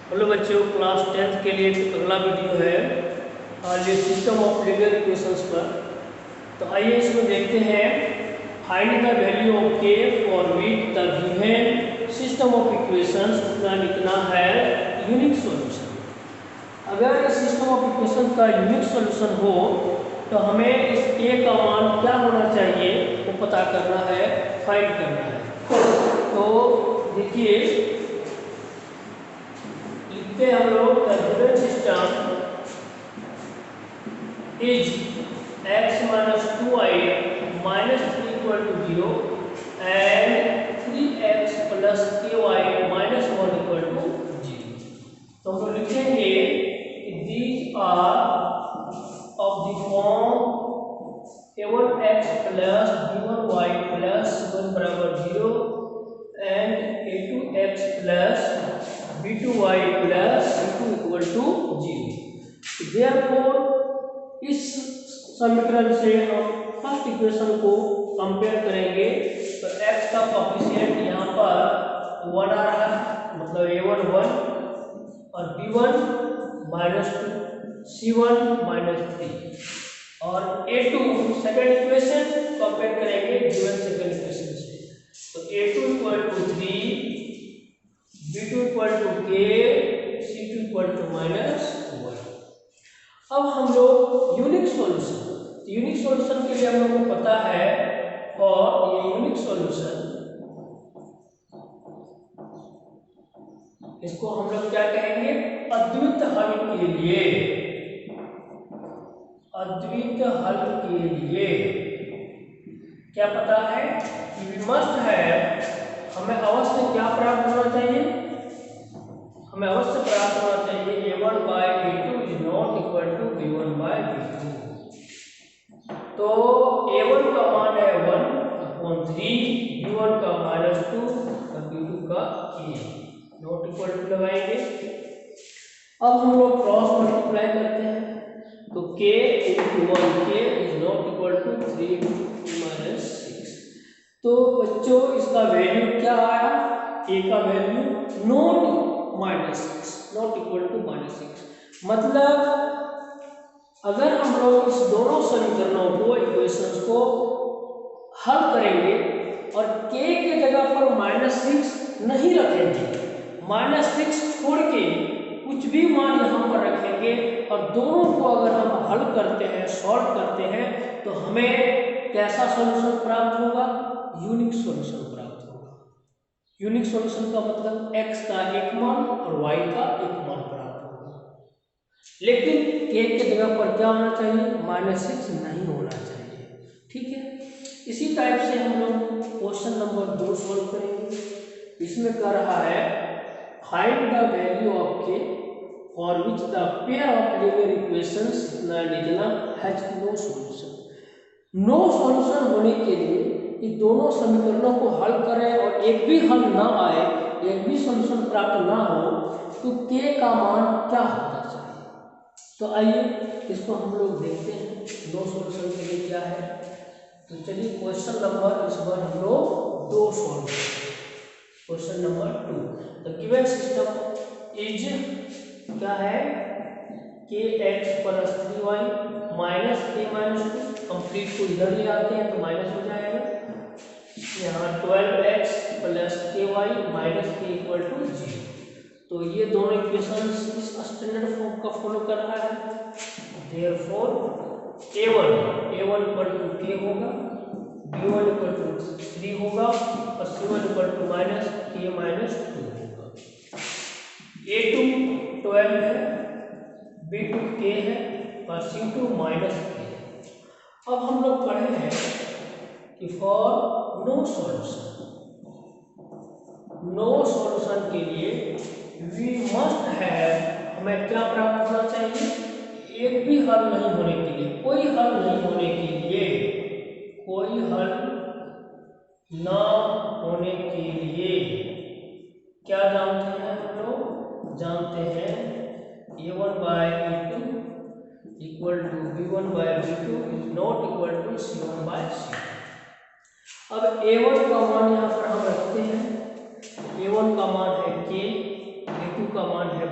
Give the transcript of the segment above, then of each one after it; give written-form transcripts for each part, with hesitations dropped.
Hello बच्चों, class 10th के लिए अगला वीडियो है ये सिस्टम ऑफ लीनियर इक्वेशंस पर। तो आइए इसमें देखते हैं फाइंड द वैल्यू ऑफ के for which the given system of equations का लिखना है यूनिक सॉल्यूशन। अगर इस सिस्टम ऑफ इक्वेशन का यूनिक सॉल्यूशन हो तो हमें इस के का मान क्या होना चाहिए वो पता करना है, फाइंड करना है। तो देखिए लिखते हम लोग the given system is x minus 2y minus 3 equal to 0 and 3x plus ky minus 1 equal to 0। तो हम लोग लिखेंगे कि these are of the form a1x plus b1y plus 1 बराबर 0 and a2x plus b2y plus c2 equal to 0। therefore इस समीकरण से हम फर्स्ट इक्वेशन को कंपेयर करेंगे तो x का कोएफिशिएंट यहाँ पर 1 आ रहा है, मतलब a1 1 और b1 -2 c1 -3 और a2 सेकंड इक्वेशन कंपेयर करेंगे गिवन सेकंड इक्वेशन से। तो a2 = 3 b2 = k c2 = -1। अब हम लोग यूनिक सॉल्यूशन के लिए हम लोगों को पता है, और ये यूनिक सॉल्यूशन इसको हम लोग क्या कहेंगे, अद्वितीय हल के लिए क्या पता है कि वी मस्ट है, हमें अवश्य क्या प्राप्त होना चाहिए, हमें अवश्य प्राप्त होना चाहिए a1/a2 is not equal to b1/b2। तो a1 का मान है 1/3, b1 का -2 और b2 का k, नॉट इक्वल टू लगाएंगे। अब हम लोग क्रॉस मल्टीप्लाई करते हैं तो k × 1k is not equal to 3 - 6। तो बच्चों इसका वैल्यू क्या आया, a का वैल्यू नॉट इक्वल टू -6। मतलब अगर हम लोग इस दोनों समीकरणों को, इक्वेशंस को हल करेंगे और k के जगह पर -6 नहीं रखेंगे, -6 छोड़ के कुछ भी मान यहाँ पर रखेंगे और दोनों को अगर हम हल करते हैं, सॉल्व करते हैं तो हमें कैसा सॉल्यूशन प्राप्त होगा, यूनिक सॉल्यूशन प्राप्त होगा। यूनिक सॉल्यूशन का मतलब x का एक मान और y का एक मान प्राप्त होगा, लेकिन k के जगह पर क्या होना चाहिए, -6 नहीं होना चाहिए। ठीक है, इसी टाइप से हम लोग क्वेश्चन नंबर 2 सॉल्व करेंगे। इसमें कह रहा है find the value of k for which the pair of linear equations लिखना has no solution. No solution होने के लिए इन दोनों समीकरणों को हल करें और एक भी हल ना आए, एक भी सॉल्यूशन प्राप्त ना हो तो k का मान क्या होना चाहिए। तो आइए इसको हम लोग देखते हैं नो सॉल्यूशन के लिए क्या है। तो चलिए क्वेश्चन नंबर इस बार हम लोग 2 सॉल्व करेंगे। Question number 2, the given system is क्या है, kx + 3y - k - 2। कंप्लीट को इधर ले आते हैं तो माइनस हो जाएगा, यहाँ 12x + ky - k = 0। तो ये दोनों इक्वेशंस इस स्टैंडर्ड फॉर्म का फॉलो कर रहा है। देयरफॉर a1 = k होगा, b1 = 3 होगा और c1 = -k - 2 होगा। a2 12 है, b2 k है और c2 -k है। अब हम लोग पढ़े हैं कि फॉर नो सॉल्यूशन के लिए वी मस्ट हैव, हमें क्या प्राप्त होना चाहिए, एक भी हल नहीं होने के लिए, कोई हल नहीं होने के लिए, कोई हल ना होने के लिए क्या जानते हैं हम लोग, जानते हैं a1/a2 = b1/b2 is not equal to c1/c2। अब a1 का मान यहाँ पर हम रखते हैं, a1 का मान है k, a2 का मान है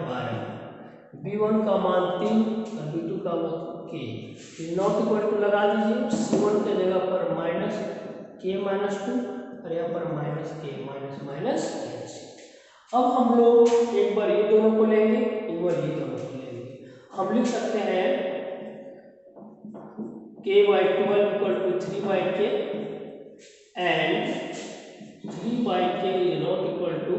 B1 का मान 3 और B2 का मान K। नॉट इक्वल टू लगा दीजिए, C1 के जगह पर माइनस K माइनस 2 और यहाँ पर minus K minus minus cancel. अब हम लोग एक बार ये दोनों को लेंगे, एक बार ये दोनों को लेंगे। हम लिख सकते हैं K/12 equal to 3/K and 3/K is not equal to,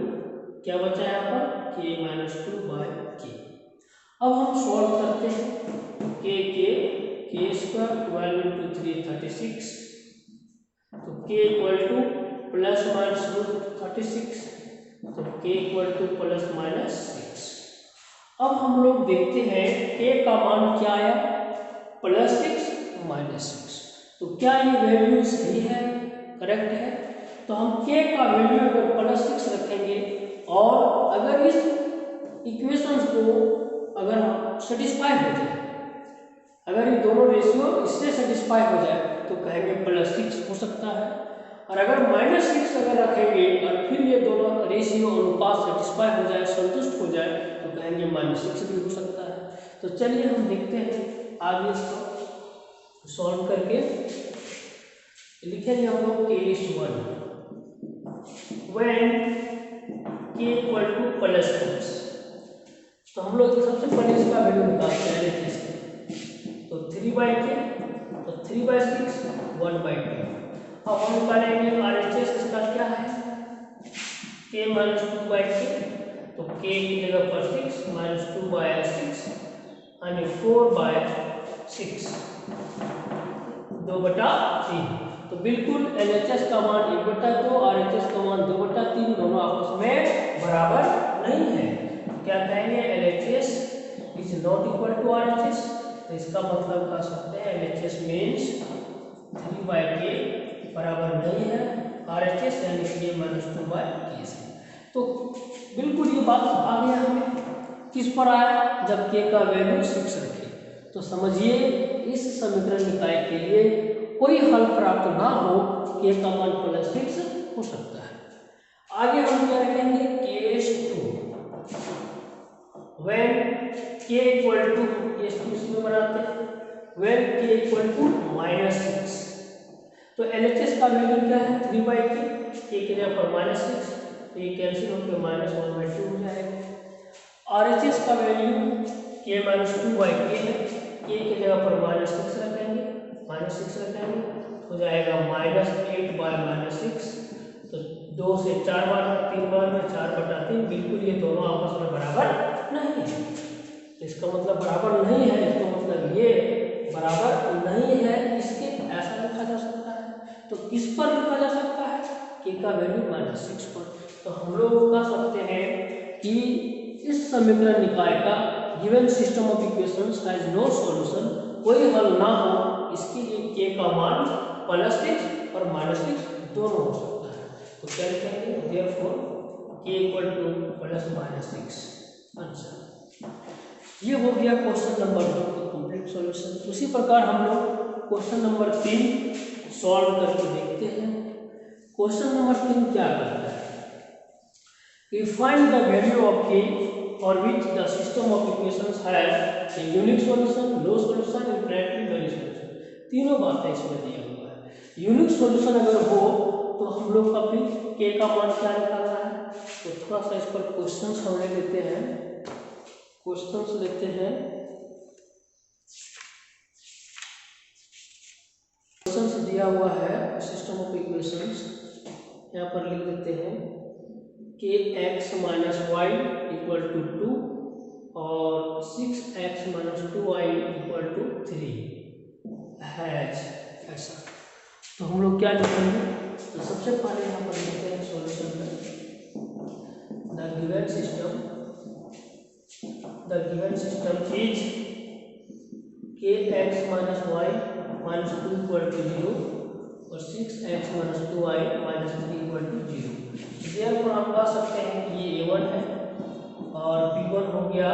क्या बचा है यहाँ पर, K माइनस 2/K। अब हम सॉल्व करते हैं। K स्क्वायर 12 इंटू 3 36, तो K equal to plus minus root 36, तो K equal to plus minus 6। अब हम लोग देखते हैं K का मान क्या आया, प्लस 6 माइनस 6। तो क्या ये वैल्यू सही है, करेक्ट है? तो हम K का वैल्यू अगर प्लस 6 रखेंगे और अगर इस इक्वेशंस को अगर सेटिस्फाई हो जाए, अगर ये दोनों रेशियो इससे सेटिस्फाई हो जाए तो कहेंगे प्लस 6 हो सकता है। और अगर माइनस 6 अगर रखेंगे और फिर ये दोनों रेशियो अनुपात सेटिस्फाई हो जाए, संतुष्ट हो जाए, तो कहेंगे माइनस 6 भी हो सकता है। तो चलिए हम देखते हैं आगे इसको सॉल्व करके। लिखेंगे हम लोग K/1 when K equal to plus 6। तो हम लोग सबसे पहले इसका वैल्यू निकालते हैं LHS। तो 3/K, तो 3/6 1/2। अब हम निकालेंगे RHS, इसका क्या है, K माइनस 2/K, तो K की जगह पर 6 माइनस 2/6 यानी 4/6 2/3। तो बिल्कुल LHS का मान 1/2, RHS का मान 2/3, दोनों आपस में बराबर नहीं है। क्या कहेंगे, LHS is not equal to RHS। तो इसका मतलब कह सकते हैं LHS मीन्स 3/K बराबर नहीं है RHS यानी K माइनस 2/K से। तो बिल्कुल ये बात आ गया हमें, किस पर आया, जब K का वैल्यू 6 रखे। तो समझिए इस समीकरण निकाय के लिए कोई हल प्राप्त ना हो, K का मान प्लस 6 हो सकता है। आगे हम क्या रखेंगे, K/2 when K equal to, case 2 इसमें बनाते हैं, when K equal to minus 6। तो LHS का वैल्यू क्या है, 3/K, K के जगह पर माइनस 6, तो ये कैंसिल होकर माइनस 1/2 हो जाएगा। RHS का वैल्यू K माइनस 2/K है, K के जगह पर माइनस 6 रखेंगे, माइनस 6 रखेंगे, हो जाएगा माइनस 8/-6। तो 2 से 4 बार, 3 बार में 4/3, बिल्कुल ये दोनों आपस में बराबर नहीं है। इसका मतलब बराबर नहीं है, इसका मतलब ये बराबर नहीं है, इसके ऐसा लिखा जा सकता है। तो किस पर लिखा जा सकता है, K का वैल्यू -6 पर। तो हम लोग कह सकते हैं कि इस समीकरण निकाय का given system of equations has no solution, कोई हल ना हो, इसके लिए K का मान +6 और -6 दोनों हो सकता है। तो क्या लिखेंगे, therefore K equal to +-6 answer. ये हो गया क्वेश्चन नंबर 2 का कंप्लीट सॉल्यूशन। उसी प्रकार हम लोग क्वेश्चन नंबर 3 सॉल्व करके देखते हैं। क्वेश्चन नंबर 3 क्या करता है, कि find the value of K for which the system of equations has a unique solution, no solution, infinitely very solution. तीनों बातें इसमें दिया हुआ है। यूनिक सॉल्यूशन अगर हो तो हम लोग का फिर K का मान क्या निकालना है। तो थोड़ा सा इस पर क्वेश्चंस हम ले लेते हैं, क्वेश्चंस लेते हैं। क्वेश्चंस दिया हुआ है सिस्टम ऑफ इक्वेशंस, यहाँ पर लिख देते हैं Kx minus y equal to 2 और 6x minus 2y equal to 3 has, ऐसा। तो हम लोग क्या लिखेंगे, तो सबसे पहले यहाँ पर लिखते हैं सॉल्यूशन में the given system is Kx minus y minus 2 equal to 0 और 6x minus 2y minus 3 equal to 0। Therefore हम कह सकते हैं कि ये A1 है और B1 हो गया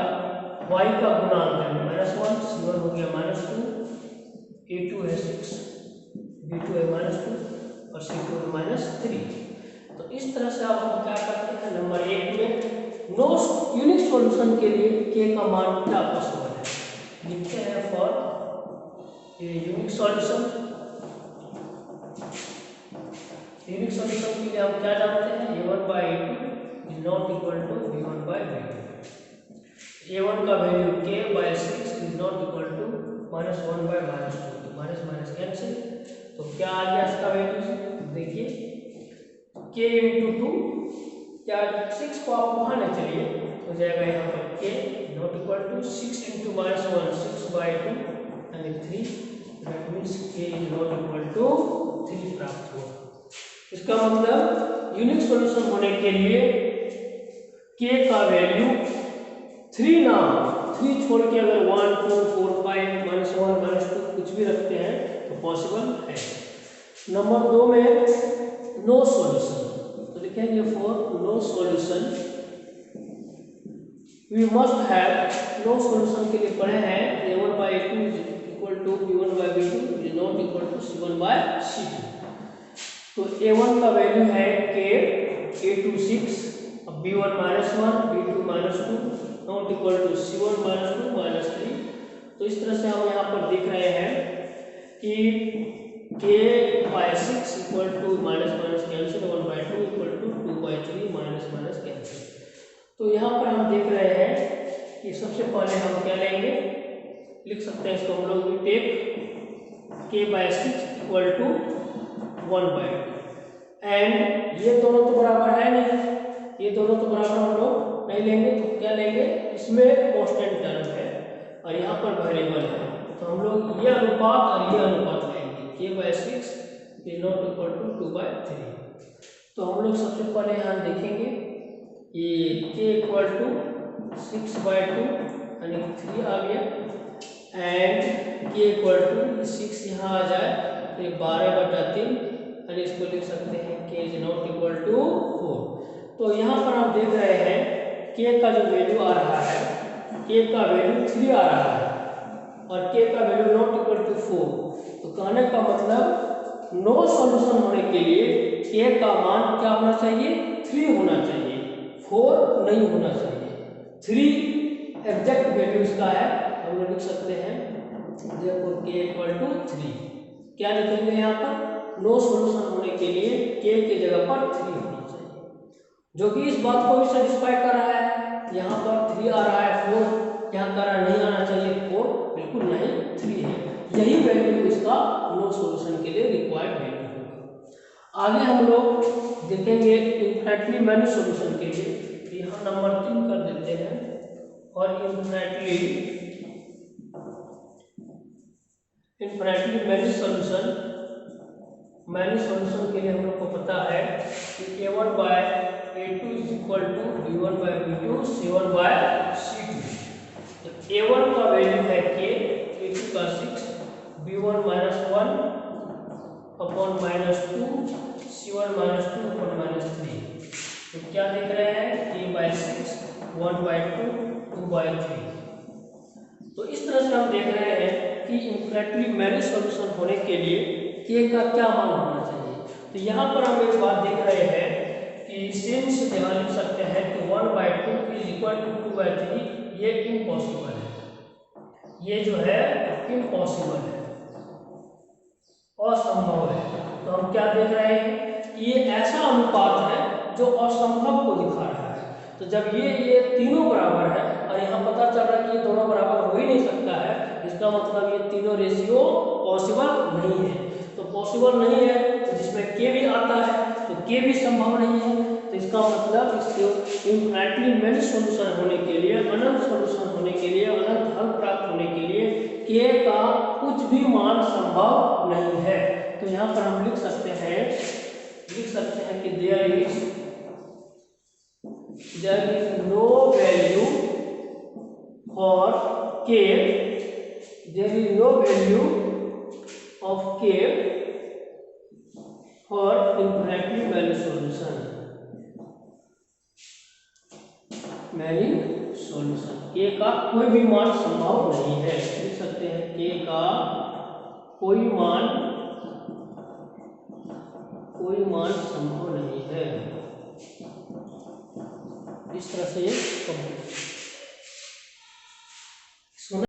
y का गुणांक है -1, C1 हो गया -2, A2 है 6, B2 है -2 और C2 है -3। तो इस तरह से अब हम क्या करते हैं, नंबर 1 में नो यूनिक सॉल्यूशन के लिए के का मान क्या पॉसिबल है। लिखते हैं for unique solution. Unique solution के लिए हम क्या जानते हैं, a1/a2 is not equal to b1/b2। a1 का value k/6 is not equal to -1/-2। तो माइनस माइनस कैंसिल, तो क्या आ गया इसका वैल्यू, देखिए k इंटू 2, क्या 6 को आप वहां ले चलिए हो जाएगा यहाँ पर k not equal to 6 into -1 6/2 यानी 3, that means k is not equal to 3 प्राप्त हुआ। इसका मतलब यूनिक सॉल्यूशन होने के लिए k का वैल्यू 3 ना, 3 छोड़ के अगर 1 2 4 5 -1 -2 कुछ भी रखते हैं तो पॉसिबल है। नंबर 2 में नो सॉल्यूशन, तो लिखेंगे for no solution we must have, no solution के लिए पढ़े हैं a1/a2 is equal to b1/b2 is not equal to c1/c2। तो a1 का वैल्यू है k, a2 6, अब b1 -1 b2 -2 not equal to c1 -2 -3। तो इस तरह से हम यहाँ पर देख रहे हैं कि k/6 equal to minus minus cancel, 1/2 equal to 2/3 minus minus कैंसिल। तो यहाँ पर हम देख रहे हैं कि सबसे पहले हम क्या लेंगे, लिख सकते हैं इसको हम लोग भी take k/6 equal to 1/2 and ये दोनों तो बराबर है नहीं, ये दोनों तो बराबर हम लोग नहीं लेंगे, तो क्या लेंगे, इसमें कांस्टेंट टर्म है और यहाँ पर वेरिएबल है, तो हम लोग ये अनुपात और ये अनुपात लेंगे, k/6 is not equal to 2/3। तो हम लोग सबसे पहले यहाँ देखेंगे ये k इक्वल टू 6/2 यानी 3 आ गया एंड k इक्वल टू 6 यहाँ आ जाए तो ये 12/3 यानी इसको लिख सकते हैं k is not equal to 4। तो यहाँ पर आप देख रहे हैं k का जो वैल्यू आ रहा है, k का वैल्यू 3 आ रहा है और k का वैल्यू नॉट इक्वल टू 4। तो कहने का मतलब नो सॉल्यूशन होने के लिए k का मान क्या होना चाहिए, 3 होना चाहिए, 4 नहीं होना चाहिए। 3 एग्जैक्ट वैल्यू इसका है, हम लोग लिख सकते हैं therefore k इक्वल टू 3। क्या लिखेंगे यहाँ पर, नो सॉल्यूशन होने के लिए k के जगह पर 3 होना चाहिए, जो कि इस बात को भी सेटिस्फाई कर रहा है। यहाँ पर 3 आ रहा है, 4 यहाँ कर रहा नहीं आना चाहिए, 4 बिल्कुल नहीं, 3 है, यही वैल्यू इसका नो सॉल्यूशन के लिए रिक्वायर्ड वैल्यू होगा। आगे हम लोग देखेंगे इनफिनिटली मैनी सॉल्यूशन के लिए, यहाँ नंबर 3 कर देते हैं और इनफिनिटली मैनी सॉल्यूशन के लिए हम लोग को पता है कि a1/a2 is equal to b1/b2 c1/c2। तो a1 का वैल्यू है k, a2 का 6, b1 -1 अपॉन -2 c1 -2 अपॉन -3। तो क्या देख रहे हैं, k/6 1/2 2/3। तो इस तरह से हम देख रहे हैं कि इनफिनिटली मैनी सॉल्यूशन होने के लिए k का क्या मान होना चाहिए। तो यहाँ पर हम एक बात देख रहे हैं कि सिंस यहाँ लिख सकते हैं कि 1/2 इज इक्वल टू 2/3, ये इम्पॉसिबल है, ये जो है इम्पॉसिबल है, असंभव है। तो हम क्या देख रहे हैं कि ये ऐसा अनुपात है जो असंभव को दिखा रहा है। तो जब ये तीनों बराबर है और यहाँ पता चल रहा है कि ये दोनों बराबर हो ही नहीं सकता है, इसका मतलब ये तीनों रेशियो पॉसिबल नहीं है। तो पॉसिबल नहीं है तो जिसमें k भी आता है तो k भी संभव नहीं है। तो इसका मतलब इसके इनफिनिटली मैनी सॉल्यूशन होने के लिए, अनंत सॉल्यूशन होने के लिए, अनंत हल प्राप्त होने के लिए k का कुछ भी मान संभव नहीं है। तो यहाँ पर हम लिख सकते हैं कि there is no value for k, there is no value of k for infinitely many solution. k का कोई भी मान संभव नहीं है, लिख सकते हैं k का कोई मान संभव नहीं है। इस तरह से ये कंप्लीट।